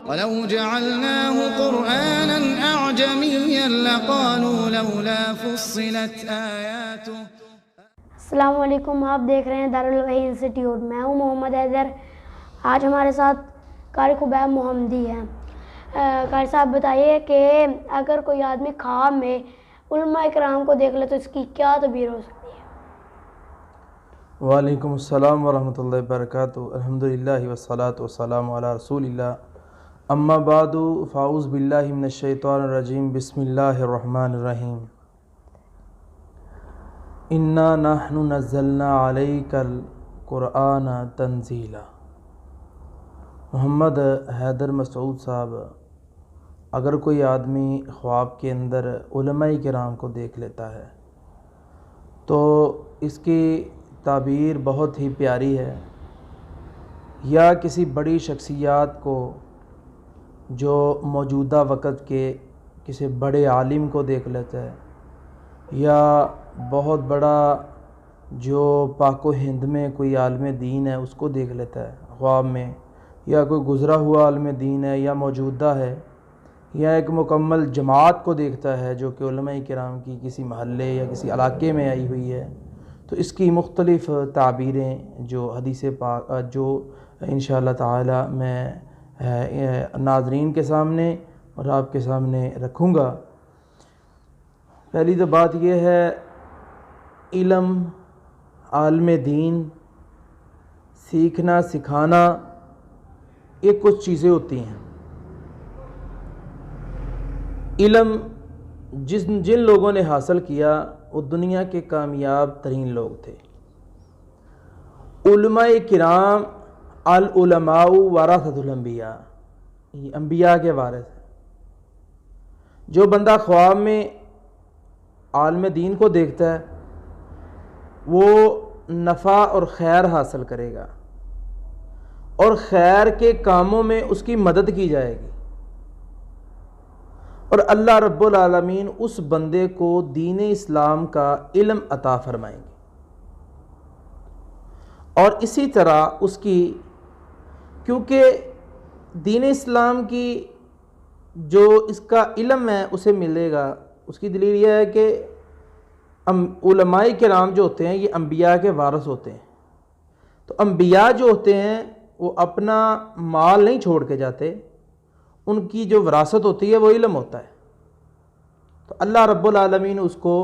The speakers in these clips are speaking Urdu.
وَلَوْ جَعَلْنَاهُ قُرْآنًا أَعْجَمِيًّا لَقَالُوا لَوْلَا فُصِّلَتْ آيَاتُهُ۔ السلام علیکم، آپ دیکھ رہے ہیں دارالوحی انسٹیٹیوٹ۔ میں ہوں محمد حیدر۔ آج ہمارے ساتھ قاری خبیب محمدی ہیں۔ قاری صاحب بتائیے کہ اگر کوئی آدمی خواب میں علماء کرام کو دیکھ لے تو اس کی کیا تعبیر ہو سکتی ہے؟ وعلیکم السلام ورحمۃ اللہ وبرکاتہ۔ الحمدللہ والصلاۃ والسلام علی رسول اللہ، اما بعد فاعوذ باللہ من الشیطان الرجیم، بسم اللہ الرحمن الرحیم۔ انا نحن نزلنا علیک القرآن تنزیلا۔ محمد حیدر مسعود صاحب، اگر کوئی آدمی خواب کے اندر علماء کرام کو دیکھ لیتا ہے تو اس کی تعبیر بہت ہی پیاری ہے، یا کسی بڑی شخصیات کو جو موجودہ وقت کے کسی بڑے عالم کو دیکھ لیتا ہے، یا بہت بڑا جو پاک و ہند میں کوئی عالم دین ہے اس کو دیکھ لیتا ہے خواب میں، یا کوئی گزرا ہوا عالم دین ہے یا موجودہ ہے، یا ایک مکمل جماعت کو دیکھتا ہے جو کہ علماء کرام کی کسی محلے یا کسی علاقے میں آئی ہوئی ہے، تو اس کی مختلف تعبیریں جو حدیث پاک جو انشاءاللہ تعالی میں ناظرین کے سامنے اور آپ کے سامنے رکھوں گا۔ پہلی تو بات یہ ہے، علم، عالم دین، سیکھنا سکھانا، یہ کچھ چیزیں ہوتی ہیں۔ علم جن لوگوں نے حاصل کیا وہ دنیا کے کامیاب ترین لوگ تھے۔ علماء کرام، العلماء ورثۃ الانبیاء، یہ انبیاء کے وارث ہیں۔ جو بندہ خواب میں عالم دین کو دیکھتا ہے وہ نفع اور خیر حاصل کرے گا، اور خیر کے کاموں میں اس کی مدد کی جائے گی، اور اللہ رب العالمین اس بندے کو دین اسلام کا علم عطا فرمائیں گے۔ اور اسی طرح اس کی، کیونکہ دین اسلام کی جو اس کا علم ہے اسے ملے گا، اس کی دلیل یہ ہے کہ علماء کرام جو ہوتے ہیں یہ انبیاء کے وارث ہوتے ہیں۔ تو انبیاء جو ہوتے ہیں وہ اپنا مال نہیں چھوڑ کے جاتے، ان کی جو وراثت ہوتی ہے وہ علم ہوتا ہے، تو اللہ رب العالمین اس کو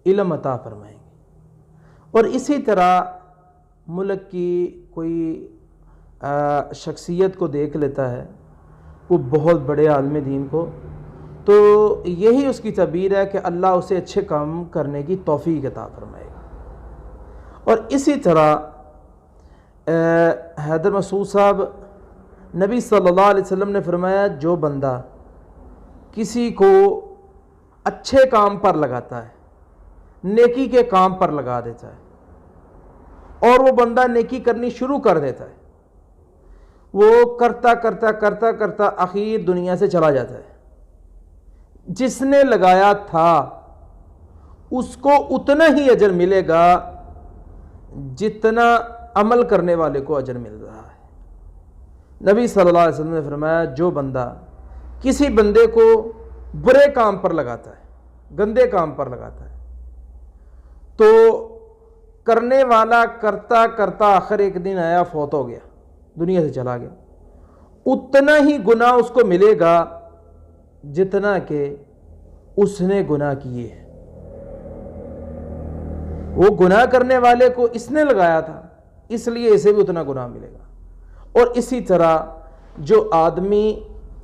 علم عطا فرمائیں گے۔ اور اسی طرح ملک کی کوئی شخصیت کو دیکھ لیتا ہے، وہ بہت بڑے عالم دین کو، تو یہی اس کی تعبیر ہے کہ اللہ اسے اچھے کام کرنے کی توفیق عطا فرمائے گا۔ اور اسی طرح حیدر مسعود صاحب، نبی صلی اللہ علیہ وسلم نے فرمایا جو بندہ کسی کو اچھے کام پر لگاتا ہے، نیکی کے کام پر لگا دیتا ہے، اور وہ بندہ نیکی کرنی شروع کر دیتا ہے، وہ کرتا کرتا کرتا کرتا آخر دنیا سے چلا جاتا ہے، جس نے لگایا تھا اس کو اتنا ہی اجر ملے گا جتنا عمل کرنے والے کو اجر مل رہا ہے۔ نبی صلی اللہ علیہ وسلم نے فرمایا جو بندہ کسی بندے کو برے کام پر لگاتا ہے، گندے کام پر لگاتا ہے، تو کرنے والا کرتا کرتا آخر ایک دن آیا، فوت ہو گیا، دنیا سے چلا گیا، اتنا ہی گناہ اس کو ملے گا جتنا کہ اس نے گناہ کیے ہیں۔ وہ گناہ کرنے والے کو اس نے لگایا تھا، اس لیے اسے بھی اتنا گناہ ملے گا۔ اور اسی طرح جو آدمی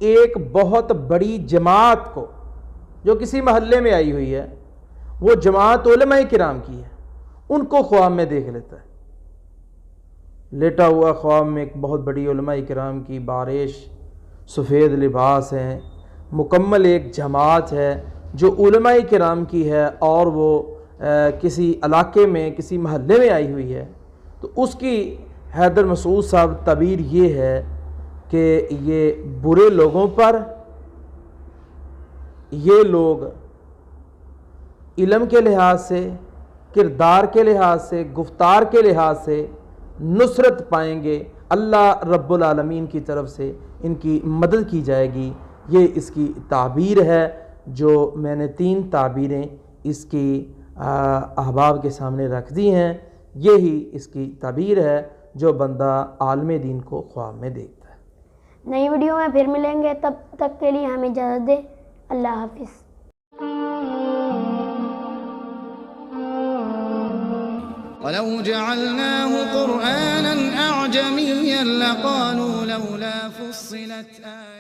ایک بہت بڑی جماعت کو، جو کسی محلے میں آئی ہوئی ہے، وہ جماعت علماء کرام کی ہے، ان کو خواب میں دیکھ لیتا ہے، لیٹا ہوا خواب میں ایک بہت بڑی علماء کرام کی بارش، سفید لباس ہیں، مکمل ایک جماعت ہے جو علماء کرام کی ہے، اور وہ کسی علاقے میں کسی محلے میں آئی ہوئی ہے، تو اس کی حیدر مسعود صاحب تعبیر یہ ہے کہ یہ برے لوگوں پر، یہ لوگ علم کے لحاظ سے، کردار کے لحاظ سے، گفتار کے لحاظ سے نصرت پائیں گے، اللہ رب العالمین کی طرف سے ان کی مدد کی جائے گی۔ یہ اس کی تعبیر ہے جو میں نے 3 تعبیریں اس کی احباب کے سامنے رکھ دی ہیں۔ یہی اس کی تعبیر ہے جو بندہ عالم دین کو خواب میں دیکھتا ہے۔ نئی ویڈیو میں پھر ملیں گے، تب تک کے لیے ہمیں اجازت دیں۔ اللہ حافظ۔ وَلَوْ جَعَلْنَاهُ قُرْآنًا أَعْجَمِيًّا لَقَالُوا لَوْلَا فُصِّلَتْ آيَاتُهُ